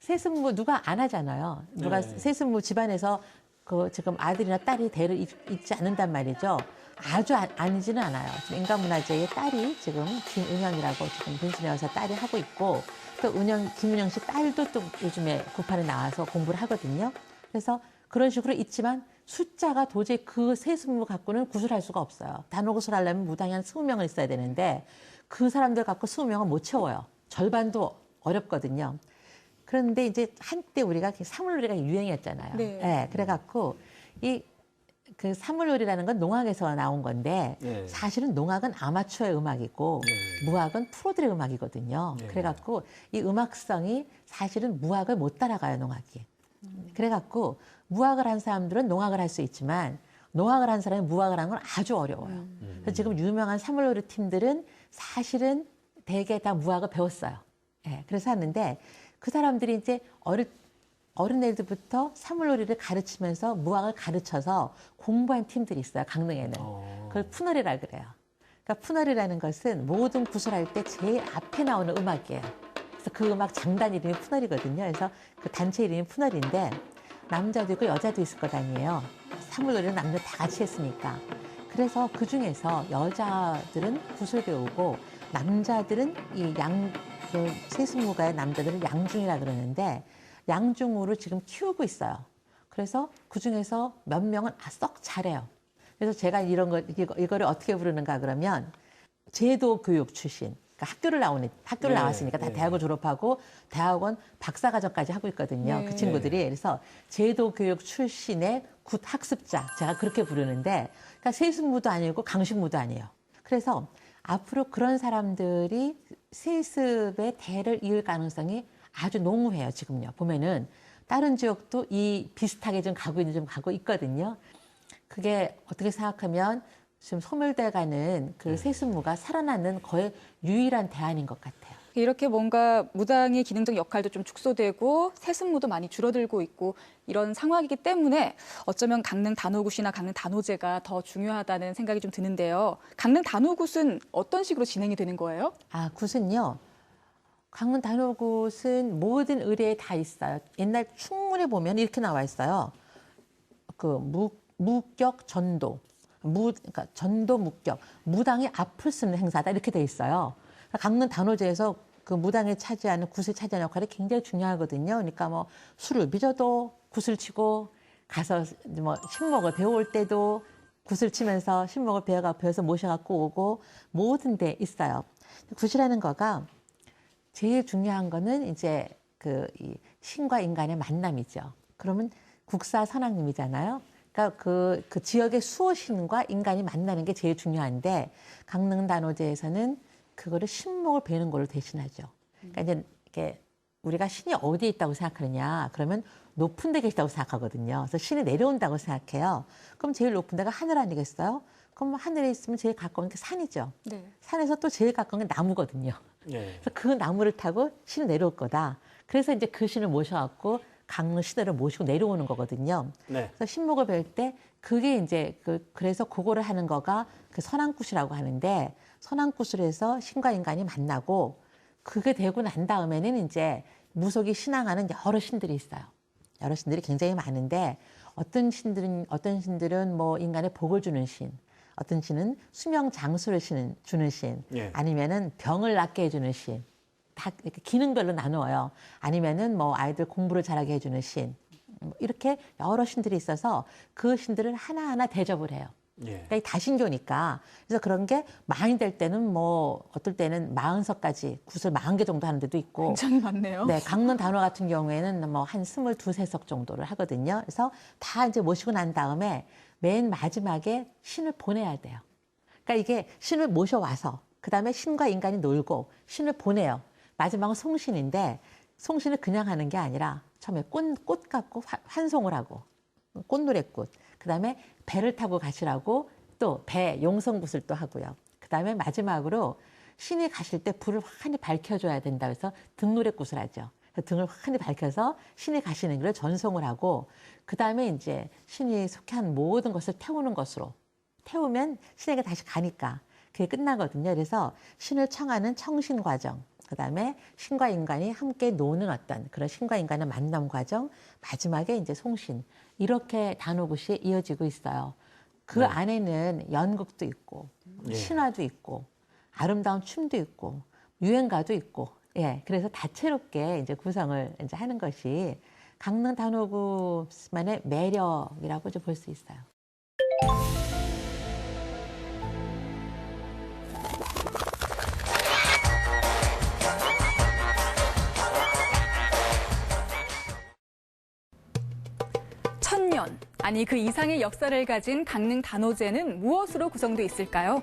세습무 누가 안 하잖아요. 누가 네. 세습무 집안에서 그 지금 아들이나 딸이 대를 잇지 않는단 말이죠. 아주 아니지는 않아요. 지금 인간문화재의 딸이 지금 김은영이라고 지금 분신의 여사 딸이 하고 있고 또 김은영 씨 딸도 또 요즘에 구판에 나와서 공부를 하거든요. 그래서 그런 식으로 있지만 숫자가 도저히 그 세습무 갖고는 구술할 수가 없어요. 단오구술 하려면 무당이 한 20명은 있어야 되는데 그 사람들 갖고 20명은 못 채워요. 절반도 어렵거든요. 그런데 이제 한때 우리가 사물놀이가 유행이었잖아요. 네. 네, 그래갖고 그 사물놀이라는 건 농악에서 나온 건데 네. 사실은 농악은 아마추어의 음악이고 무악은 프로들의 음악이거든요. 네. 그래갖고 이 음악성이 사실은 무악을 못 따라가요, 농악이. 그래갖고 무악을 한 사람들은 농악을 할 수 있지만 농악을 한 사람이 무악을 하는 건 아주 어려워요. 그래서 지금 유명한 사물놀이 팀들은 사실은 대개 다 무악을 배웠어요. 네, 그래서 하는데 그 사람들이 이제 어린애들부터 사물놀이를 가르치면서 무악을 가르쳐서 공부한 팀들이 있어요. 강릉에는. 그걸 푸너리라 그래요. 그러니까 푸너리라는 것은 모든 구슬할 때 제일 앞에 나오는 음악이에요. 그래서 그 음악 장단 이름이 푸너리거든요. 그래서 그 단체 이름이 푸너리인데 남자도 있고 여자도 있을 것 아니에요. 사물놀이는 남녀 다 같이 했으니까. 그래서 그 중에서 여자들은 구슬 배우고 남자들은 그 세습무가의 남자들은 양중이라 그러는데 양중으로 지금 키우고 있어요. 그래서 그 중에서 몇 명은 썩 잘해요. 그래서 제가 이거를 어떻게 부르는가 그러면 제도 교육 출신. 그러니까 학교를 나왔으니까 다 대학을 졸업하고 대학원 박사과정까지 하고 있거든요. 네. 그 친구들이. 그래서 제도 교육 출신의 굿 학습자. 제가 그렇게 부르는데 그러니까 세습무도 아니고 강식무도 아니에요. 그래서 앞으로 그런 사람들이 세습의 대를 이을 가능성이 아주 농후해요, 지금요. 보면은 다른 지역도 비슷하게 좀 가고 있거든요. 그게 어떻게 생각하면 지금 소멸돼 가는 그 세습무가 살아나는 거의 유일한 대안인 것 같아요. 이렇게 뭔가 무당의 기능적 역할도 좀 축소되고 세습무도 많이 줄어들고 있고 이런 상황이기 때문에 어쩌면 강릉 단오굿이나 강릉 단오제가 더 중요하다는 생각이 좀 드는데요. 강릉 단오굿은 어떤 식으로 진행이 되는 거예요? 굿은요. 강릉 단오굿은 모든 의례에 다 있어요. 옛날 충문에 보면 이렇게 나와 있어요. 그 무격 전도. 그러니까 전도 무격. 무당이 앞을 쓰는 행사다 이렇게 돼 있어요. 강릉 단오제에서 그 무당이 차지하는 굿을 차지하는 역할이 굉장히 중요하거든요. 그러니까 뭐 술을 빚어도 굿을 치고 가서 뭐 신목을 배울 때도 굿을 치면서 신목을 배워서 모셔갖고 오고 모든 데 있어요. 굿이라는 거가 제일 중요한 거는 이제 이 신과 인간의 만남이죠. 그러면 국사 선왕님이잖아요. 그러니까 그 지역의 수호신과 인간이 만나는 게 제일 중요한데 강릉 단오제에서는 그거를 신목을 베는 걸로 대신하죠. 그러니까 이제 이렇게 우리가 신이 어디에 있다고 생각하느냐? 그러면 높은 데 계시다고 생각하거든요. 그래서 신이 내려온다고 생각해요. 그럼 제일 높은 데가 하늘 아니겠어요? 그럼 하늘에 있으면 제일 가까운 게 산이죠. 네. 산에서 또 제일 가까운 게 나무거든요. 그래서 그 나무를 타고 신이 내려올 거다. 그래서 이제 그 신을 모셔갖고 강릉 시대를 모시고 내려오는 거거든요. 네. 그래서 신목을 뵐 때 그게 이제 그래서 그거를 하는 거가 그 선왕굿이라고 하는데 선왕굿을 해서 신과 인간이 만나고 그게 되고 난 다음에는 이제 무속이 신앙하는 여러 신들이 있어요. 여러 신들이 굉장히 많은데 어떤 신들은 뭐 인간의 복을 주는 신, 어떤 신은 수명 장수를 주는 신, 예. 아니면은 병을 낫게 해주는 신, 다 이렇게 기능별로 나누어요. 아니면은 뭐 아이들 공부를 잘하게 해주는 신, 이렇게 여러 신들이 있어서 그 신들을 하나하나 대접을 해요. 예. 그러니까 다신교니까. 그래서 그런 게 많이 될 때는 뭐 어떨 때는 40석까지 굿을 40개 정도 하는 데도 있고. 굉장히 많네요. 네, 강릉 단오 같은 경우에는 뭐 한 22, 23석 정도를 하거든요. 그래서 다 이제 모시고 난 다음에 맨 마지막에 신을 보내야 돼요. 그러니까 이게 신을 모셔와서 그다음에 신과 인간이 놀고 신을 보내요. 마지막은 송신인데 송신을 그냥 하는 게 아니라 처음에 꽃 갖고 환송을 하고 꽃노래꽃, 그다음에 배를 타고 가시라고 또 배 용성굿을 또 하고요. 그다음에 마지막으로 신이 가실 때 불을 환히 밝혀줘야 된다 해서 등노래꽃을 하죠. 등을 환히 밝혀서 신이 가시는 길을 전송을 하고 그다음에 이제 신이 속한 모든 것을 태우는 것으로 태우면 신에게 다시 가니까 그게 끝나거든요. 그래서 신을 청하는 청신 과정, 그다음에 신과 인간이 함께 노는 어떤 그런 신과 인간의 만남 과정, 마지막에 이제 송신, 이렇게 단오굿이 이어지고 있어요. 그 네. 안에는 연극도 있고 예. 신화도 있고 아름다운 춤도 있고 유행가도 있고, 예, 그래서 다채롭게 이제 구성을 이제 하는 것이 강릉 단오굿만의 매력이라고 좀 볼 수 있어요. 천년, 아니 그 이상의 역사를 가진 강릉 단오제는 무엇으로 구성되어 있을까요?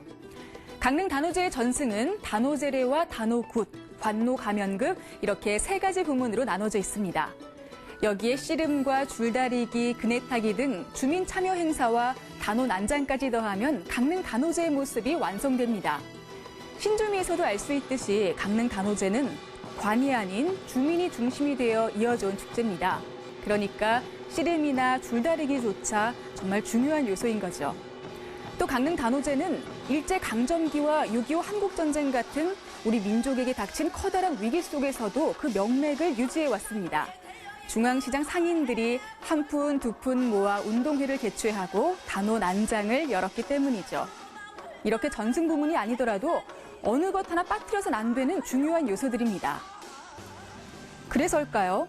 강릉 단오제의 전승은 단오제례와 단오굿, 관노가면극 이렇게 세 가지 부문으로 나눠져 있습니다. 여기에 씨름과 줄다리기, 그네타기 등 주민 참여 행사와 단오 난장까지 더하면 강릉 단오제의 모습이 완성됩니다. 신주미에서도 알 수 있듯이 강릉 단오제는 관이 아닌 주민이 중심이 되어 이어져온 축제입니다. 그러니까 씨름이나 줄다리기조차 정말 중요한 요소인 거죠. 또 강릉 단오제는 일제강점기와 6.25 한국전쟁 같은 우리 민족에게 닥친 커다란 위기 속에서도 그 명맥을 유지해왔습니다. 중앙시장 상인들이 한 푼, 두 푼 모아 운동회를 개최하고 단오 난장을 열었기 때문이죠. 이렇게 전승 부문이 아니더라도 어느 것 하나 빠뜨려서는 안 되는 중요한 요소들입니다. 그래서일까요?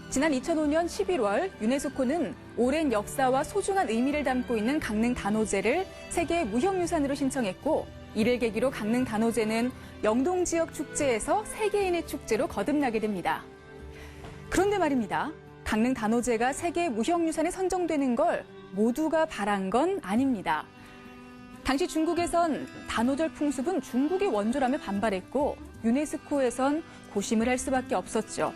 지난 2005년 11월 유네스코는 오랜 역사와 소중한 의미를 담고 있는 강릉 단오제를 세계 무형유산으로 신청했고, 이를 계기로 강릉 단오제는 영동 지역 축제에서 세계인의 축제로 거듭나게 됩니다. 그런데 말입니다. 강릉 단오제가 세계 무형유산에 선정되는 걸 모두가 바란 건 아닙니다. 당시 중국에선 단오절 풍습은 중국의 원조라며 반발했고 유네스코에선 고심을 할 수밖에 없었죠.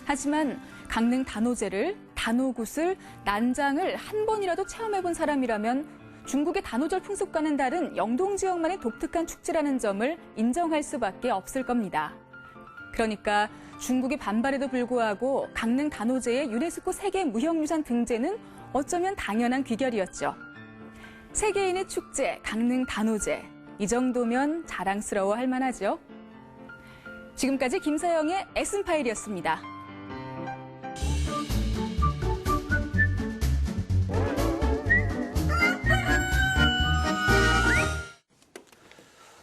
하지만 강릉 단오제를, 단오굿을, 난장을 한 번이라도 체험해본 사람이라면 중국의 단오절 풍습과는 다른 영동 지역만의 독특한 축제라는 점을 인정할 수밖에 없을 겁니다. 그러니까 중국의 반발에도 불구하고 강릉 단오제의 유네스코 세계 무형유산 등재는 어쩌면 당연한 귀결이었죠. 세계인의 축제 강릉 단오제, 이 정도면 자랑스러워할 만하죠. 지금까지 김서영의 에슨파일이었습니다.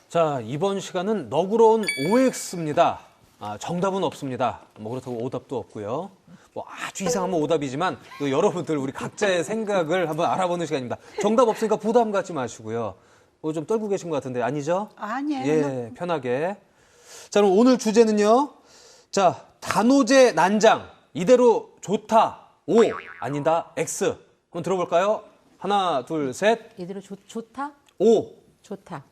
자, 이번 시간은 너그러운 OX입니다. 정답은 없습니다. 뭐 그렇다고 오답도 없고요. 뭐 아주 이상하면 오답이지만 여러분들 우리 각자의 생각을 한번 알아보는 시간입니다. 정답 없으니까 부담 갖지 마시고요. 뭐 좀 떨고 계신 것 같은데 아니죠? 아니에요. 예, 편하게. 자, 그럼 오늘 주제는요. 자, 단오제 난장 이대로 좋다 O 아니다 X. 한번 들어볼까요? 하나, 둘, 셋. 이대로 좋다? O. 좋다.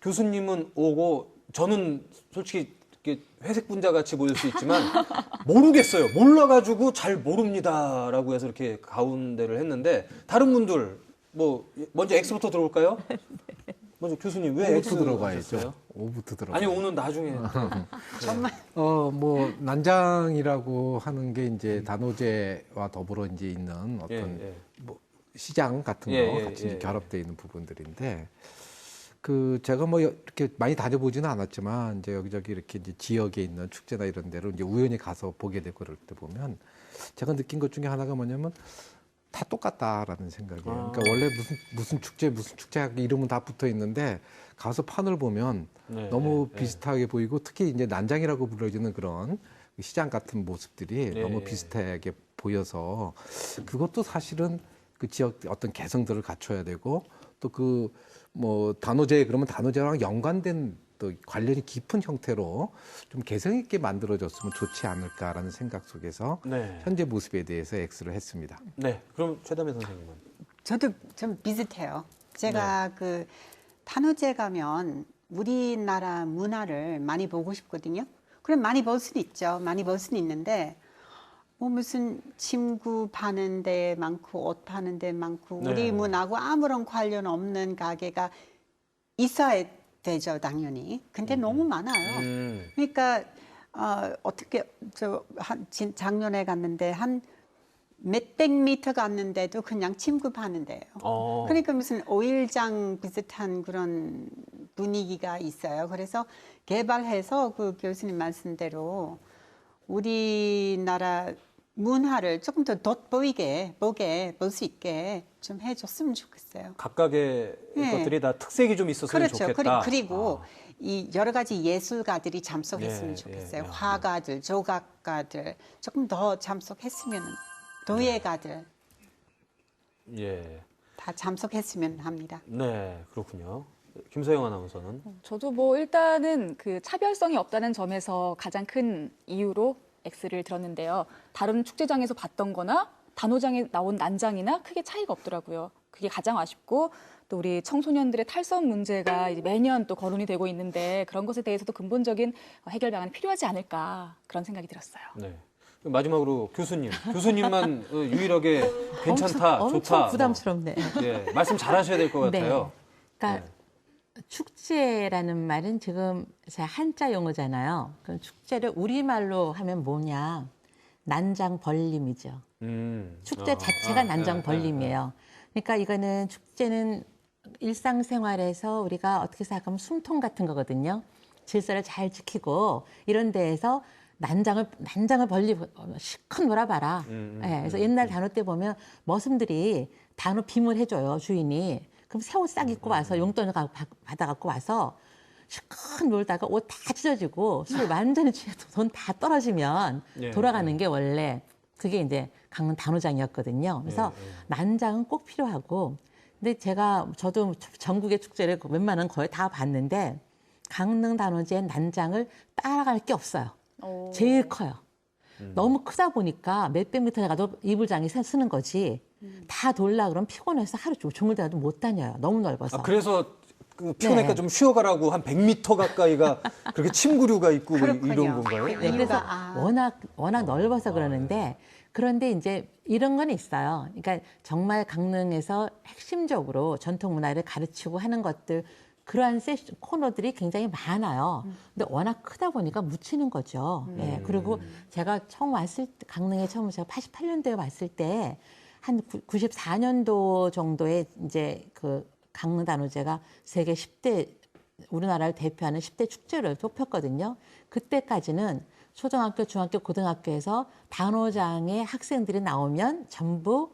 교수님은 O고 저는 솔직히 이렇게 회색 분자 같이 보일 수 있지만 모르겠어요. 몰라가지고 잘 모릅니다라고 해서 이렇게 가운데를 했는데 다른 분들 뭐 먼저 X부터 들어볼까요? 먼저 교수님 왜 X 들어가야죠. O부터 들어가. 아니 오늘 나중에 정말 뭐 난장이라고 하는 게 이제 단오제와 더불어 이제 있는 어떤 뭐 시장 같은 거 같이 이제 결합되어 있는 부분들인데 제가 뭐 이렇게 많이 다녀보지는 않았지만 이제 여기저기 이렇게 이제 지역에 있는 축제나 이런 데로 이제 우연히 가서 보게 되고 그럴 때 보면 제가 느낀 것 중에 하나가 뭐냐면 다 똑같다라는 생각이에요. 그러니까 원래 무슨 축제 이름은 다 붙어 있는데 가서 판을 보면 너무 비슷하게 보이고 특히 이제 난장이라고 불러지는 그런 시장 같은 모습들이 너무 비슷하게 보여서 그것도 사실은 그 지역 어떤 개성들을 갖춰야 되고 또 뭐 단오제 그러면 단오제랑 연관된 또 관련이 깊은 형태로 좀 개성 있게 만들어졌으면 좋지 않을까라는 생각 속에서 현재 모습에 대해서 X를 했습니다. 네, 그럼 최담혜 선생님은? 저도 좀 비슷해요. 제가 그 단오제 가면 우리나라 문화를 많이 보고 싶거든요. 그럼 많이 볼 수는 있죠. 많이 볼 수는 있는데 뭐 무슨 침구 파는 데 많고 옷 파는 데 많고 우리 문화하고 아무런 관련 없는 가게가 있어야 되죠, 당연히. 근데 너무 많아요. 그러니까 어떻게 작년에 갔는데 한 몇백 미터 갔는데도 그냥 침구 파는 데예요. 그러니까 무슨 오일장 비슷한 그런 분위기가 있어요. 그래서 개발해서 그 교수님 말씀대로 우리나라 문화를 조금 더 돋보이게 볼 수 있게 좀 해줬으면 좋겠어요. 각각의 것들이 다 특색이 좀 있었으면 좋겠다. 그리고 이 여러 가지 예술가들이 참석했으면 좋겠어요. 화가들, 조각가들 조금 더 참석했으면 도예가들 다 참석했으면 합니다. 네, 그렇군요. 김서영 아나운서는? 저도 뭐 일단은 그 차별성이 없다는 점에서 가장 큰 이유로 X를 들었는데요. 다른 축제장에서 봤던 거나 단오장에 나온 난장이나 크게 차이가 없더라고요. 그게 가장 아쉽고 또 우리 청소년들의 탈선 문제가 이제 매년 또 거론이 되고 있는데 그런 것에 대해서도 근본적인 해결 방안이 필요하지 않을까 그런 생각이 들었어요. 네. 마지막으로 교수님만 유일하게 괜찮다, 좋다. 엄청 부담스럽네. 말씀 잘하셔야 될 것 같아요. 그러니까 축제라는 말은 지금 한자 용어잖아요. 그럼 축제를 우리말로 하면 뭐냐? 난장벌림이죠. 축제 자체가 난장벌림이에요. 그러니까 이거는 축제는 일상생활에서 우리가 어떻게 생각하면 숨통 같은 거거든요. 질서를 잘 지키고 이런 데에서 난장을 벌리고 실컷 놀아봐라. 그래서 옛날 단오 때 보면 머슴들이 단오 빔을 해줘요, 주인이. 그럼 새 옷 싹 입고 와서 용돈을 받아갖고 와서 실컷 놀다가 옷 다 찢어지고 술 완전히 취해서 돈 다 떨어지면 돌아가는 게 원래 그게 이제 강릉 단오장이었거든요. 그래서 난장은 꼭 필요하고 근데 저도 전국의 축제를 웬만한 거의 다 봤는데 강릉 단오제의 난장을 따라갈 게 없어요. 제일 커요. 너무 크다 보니까 몇백 미터 가도 이불장이 쓰는 거지. 다 돌라 그러면 피곤해서 하루 종일 다녀도 못 다녀요. 너무 넓어서. 그래서 피곤하니까 좀 쉬어가라고 한 100m 가까이가 그렇게 침구류가 있고 뭐 이런 건가요? 네, 그래서 워낙 넓어서 그러는데 그런데 이제 이런 건 있어요. 그러니까 정말 강릉에서 핵심적으로 전통 문화를 가르치고 하는 것들 그러한 코너들이 굉장히 많아요. 근데 워낙 크다 보니까 묻히는 거죠. 그리고 제가 강릉에 처음 제가 88년도에 왔을 때 한 94년도 정도에 이제 그 강릉 단오제가 세계 10대 우리나라를 대표하는 10대 축제를 뽑혔거든요. 그때까지는 초등학교, 중학교, 고등학교에서 단오장에 학생들이 나오면 전부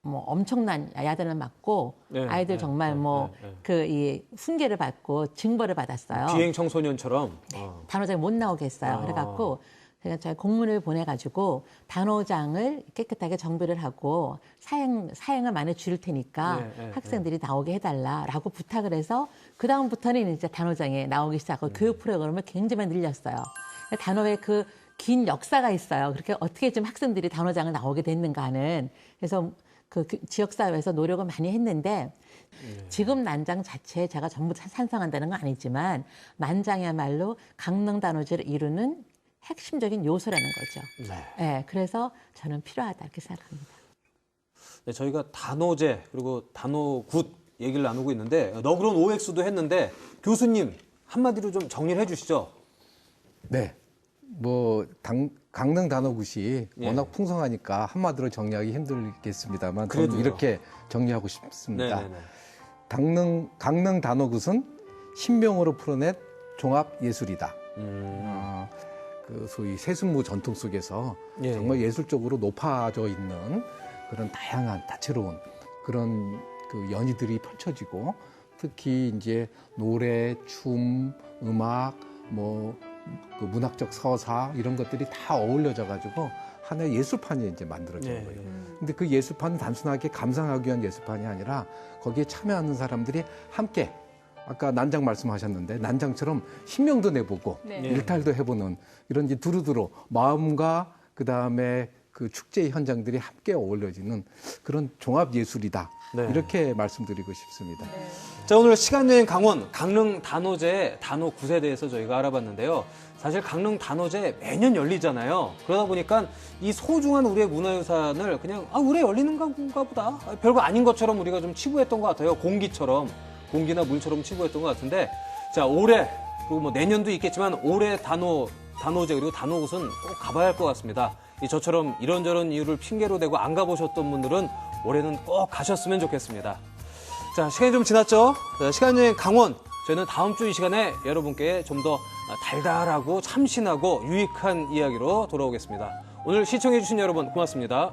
뭐 엄청난 야단을 맞고 아이들 정말 이 훈계를 받고 징벌을 받았어요. 비행 청소년처럼 단오장에 못 나오게 했어요. 그래갖고 제가 저희 공문을 보내가지고 단오장을 깨끗하게 정비를 하고 사행을 많이 줄일 테니까 학생들이 나오게 해달라라고 부탁을 해서 그 다음부터는 이제 단오장에 나오기 시작하고 교육 프로그램을 굉장히 많이 늘렸어요. 단오의 그 긴 역사가 있어요. 그렇게 어떻게 좀 학생들이 단오장을 나오게 됐는가 하는. 그래서 그 지역사회에서 노력을 많이 했는데 지금 난장 자체에 제가 전부 찬성한다는 건 아니지만 난장이야말로 강릉 단오제를 이루는 핵심적인 요소라는 거죠. 그래서 저는 필요하다 이렇게 생각합니다. 네, 저희가 단오제 그리고 단오굿 얘기를 나누고 있는데 너그러운 OX도 했는데 교수님 한마디로 좀 정리를 해주시죠. 네, 강릉 단오굿이 워낙 풍성하니까 한마디로 정리하기 힘들겠습니다만 저는 이렇게 정리하고 싶습니다. 강릉 단오굿은 신명으로 풀어낸 종합 예술이다. 그 소위 세순무 전통 속에서 예. 정말 예술적으로 높아져 있는 그런 다양한 다채로운 그런 그 연희들이 펼쳐지고 특히 이제 노래, 춤, 음악, 그 문학적 서사 이런 것들이 다 어울려져 가지고 하나의 예술판이 이제 만들어지는 거예요. 근데 그 예술판은 단순하게 감상하기 위한 예술판이 아니라 거기에 참여하는 사람들이 함께 아까 난장 말씀하셨는데 난장처럼 신명도 내보고 네. 일탈도 해보는 이런 이제 두루두루 마음과 그다음에 그 축제의 현장들이 함께 어울려지는 그런 종합 예술이다. 네. 이렇게 말씀드리고 싶습니다. 자, 오늘 시간여행 강원 강릉 단오제 단오굿에 대해서 저희가 알아봤는데요. 사실 강릉 단오제 매년 열리잖아요. 그러다 보니까 이 소중한 우리의 문화유산을 그냥 올해 열리는 건가 보다. 별거 아닌 것처럼 우리가 좀 치부했던 것 같아요. 공기나 물처럼 치부했던 것 같은데 자, 올해 그리고 뭐 내년도 있겠지만 올해 단오제 그리고 단오굿은 꼭 가봐야 할 것 같습니다. 저처럼 이런저런 이유를 핑계로 대고 안 가보셨던 분들은 올해는 꼭 가셨으면 좋겠습니다. 자, 시간이 좀 지났죠? 시간여행 강원. 저희는 다음 주 이 시간에 여러분께 좀 더 달달하고 참신하고 유익한 이야기로 돌아오겠습니다. 오늘 시청해주신 여러분 고맙습니다.